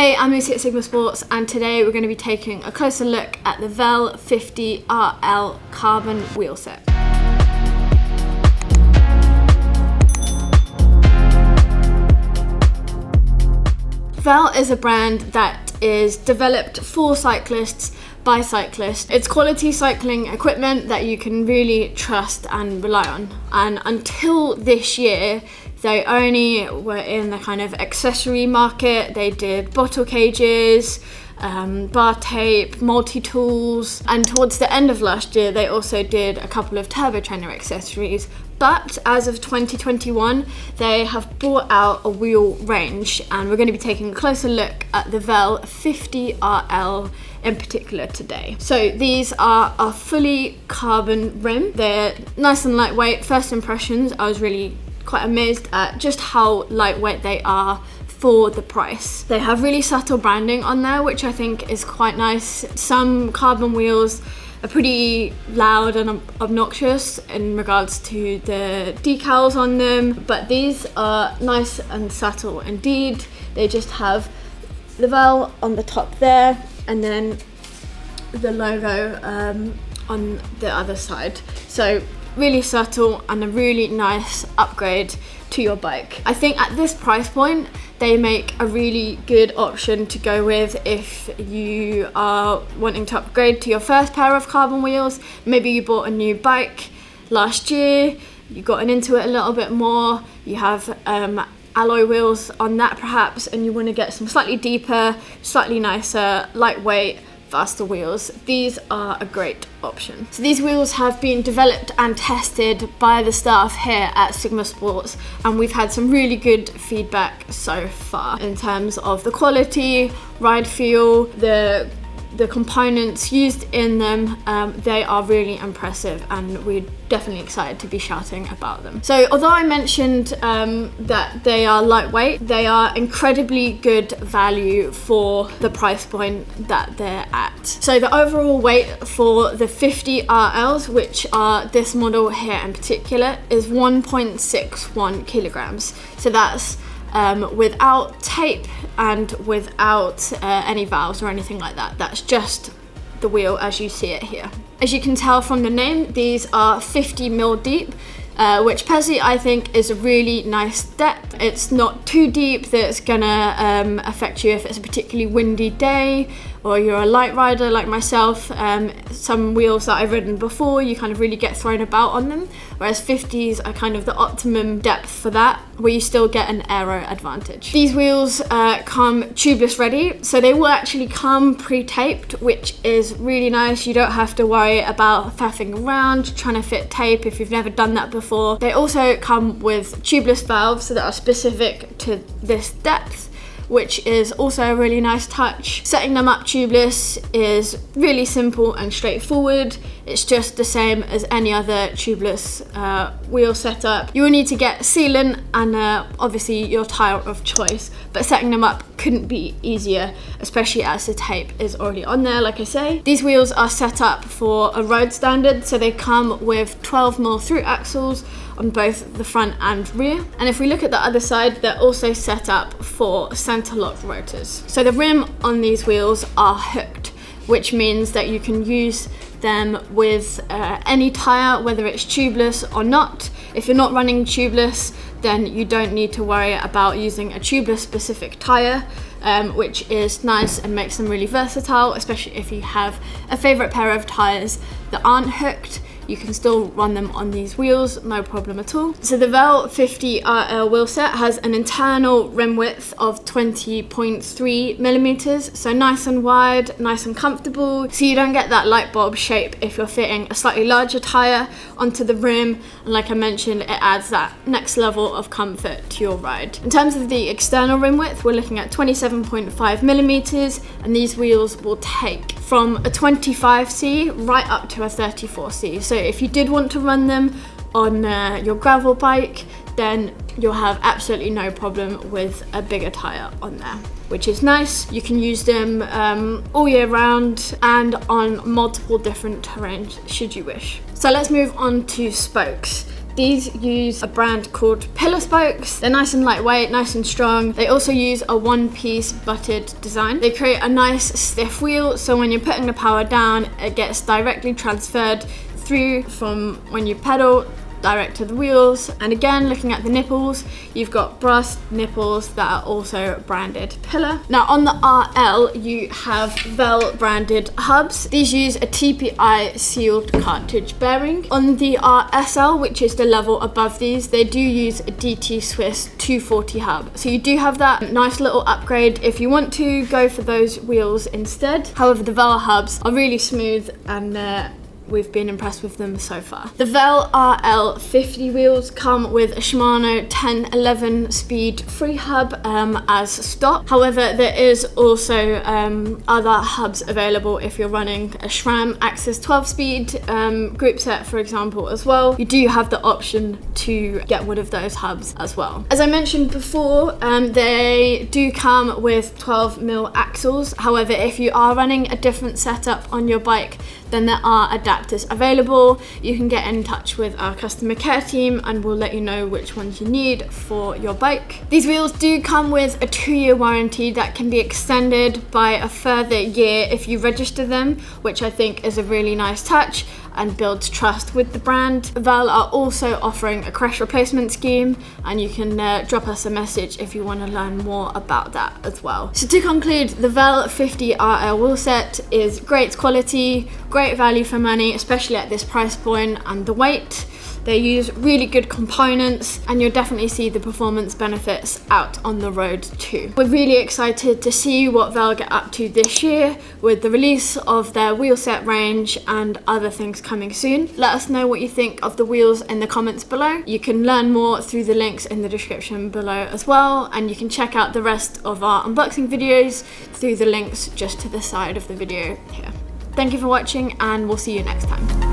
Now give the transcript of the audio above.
Hey, I'm Lucy at Sigma Sports, and today we're going to be taking a closer look at the Vel 50 RL carbon wheel set. Vel is a brand that is developed for cyclists by cyclists. It's quality cycling equipment that you can really trust and rely on. And until this year, they only were in the kind of accessory market. They did bottle cages, bar tape, multi-tools, and towards the end of last year, they also did a couple of turbo trainer accessories. But as of 2021, they have brought out a wheel range, and we're going to be taking a closer look at the Vel 50 RL in particular today. So these are a fully carbon rim. They're nice and lightweight. First impressions, I was really quite amazed at just how lightweight they are for the price. They have really subtle branding on there, which I think is quite nice. Some carbon wheels are pretty loud and obnoxious in regards to the decals on them, but these are nice and subtle indeed. They just have the Vel on the top there, and then the logo on the other side. So really subtle and a really nice upgrade to your bike. I think at this price point, they make a really good option to go with if you are wanting to upgrade to your first pair of carbon wheels. Maybe you bought a new bike last year, you've gotten into it a little bit more, you have alloy wheels on that perhaps, and you want to get some slightly deeper, slightly nicer, lightweight, faster wheels. These are a great option. So these wheels have been developed and tested by the staff here at Sigma Sports, and we've had some really good feedback so far in terms of the quality, ride feel, the components used in them. They are really impressive, and we're definitely excited to be shouting about them. So although I mentioned that they are lightweight, they are incredibly good value for the price point that they're at. So the overall weight for the 50 RLs, which are this model here in particular, is 1.61 kilograms. So that's without tape and without any valves or anything like that. That's just the wheel as you see it here. As you can tell from the name, these are 50 mil deep, which personally I think is a really nice depth. It's not too deep that it's gonna affect you if it's a particularly windy day or you're a light rider like myself. Some wheels that I've ridden before, you kind of really get thrown about on them, whereas 50s are kind of the optimum depth for that, where you still get an aero advantage. These wheels come tubeless ready, so they will actually come pre-taped, which is really nice. You don't have to worry about faffing around trying to fit tape if you've never done that before. They also come with tubeless valves that are specific to this depth, which is also a really nice touch. Setting them up tubeless is really simple and straightforward. It's just the same as any other tubeless wheel setup. You will need to get sealant and obviously your tire of choice, but setting them up couldn't be easier, especially as the tape is already on there, like I say. These wheels are set up for a road standard, so they come with 12 mil through axles on both the front and rear. And if we look at the other side, they're also set up for center lock rotors. So the rim on these wheels are hooked, which means that you can use them with any tire, whether it's tubeless or not. If you're not running tubeless, then you don't need to worry about using a tubeless specific tire, which is nice and makes them really versatile, especially if you have a favorite pair of tires that aren't hooked. You can still run them on these wheels, no problem at all. So the Vel 50 RL wheel set has an internal rim width of 20.3 millimeters, so nice and wide, nice and comfortable, so you don't get that light bulb shape if you're fitting a slightly larger tire onto the rim. And like I mentioned, it adds that next level of comfort to your ride. In terms of the external rim width, we're looking at 27.5 millimeters, and these wheels will take from a 25C right up to a 34C. So if you did want to run them on your gravel bike, then you'll have absolutely no problem with a bigger tire on there, which is nice. You can use them all year round and on multiple different terrains should you wish. So let's move on to spokes. These use a brand called Pillar spokes. They're nice and lightweight, nice and strong. They also use a one-piece butted design. They create a nice stiff wheel, so when you're putting the power down, it gets directly transferred through from when you pedal direct to the wheels. And again, looking at the nipples, you've got brass nipples that are also branded Pillar. Now on the RL, you have Vel branded hubs. These use a TPI sealed cartridge bearing. On the RSL, which is the level above these, they do use a DT Swiss 240 hub. So you do have that nice little upgrade if you want to go for those wheels instead. However, the Vel hubs are really smooth and we've been impressed with them so far. The Vel RE 50 wheels come with a Shimano 1011 speed Freehub as stock. However, there is also other hubs available if you're running a SRAM Axis 12 speed group set, for example, as well. You do have the option to get one of those hubs as well. As I mentioned before, they do come with 12mm axles. However, if you are running a different setup on your bike, then there are adapters available. You can get in touch with our customer care team and we'll let you know which ones you need for your bike. These wheels do come with a 2-year warranty that can be extended by a further year if you register them, which I think is a really nice touch and builds trust with the brand. Vel are also offering a crash replacement scheme, and you can drop us a message if you want to learn more about that as well. So to conclude, the Vel 50 RL Wheelset is great quality, great value for money, especially at this price point and the weight. They use really good components and you'll definitely see the performance benefits out on the road too. We're really excited to see what Vel get up to this year with the release of their wheelset range and other things coming soon. Let us know what you think of the wheels in the comments below. You can learn more through the links in the description below as well, and you can check out the rest of our unboxing videos through the links just to the side of the video here. Thank you for watching and we'll see you next time.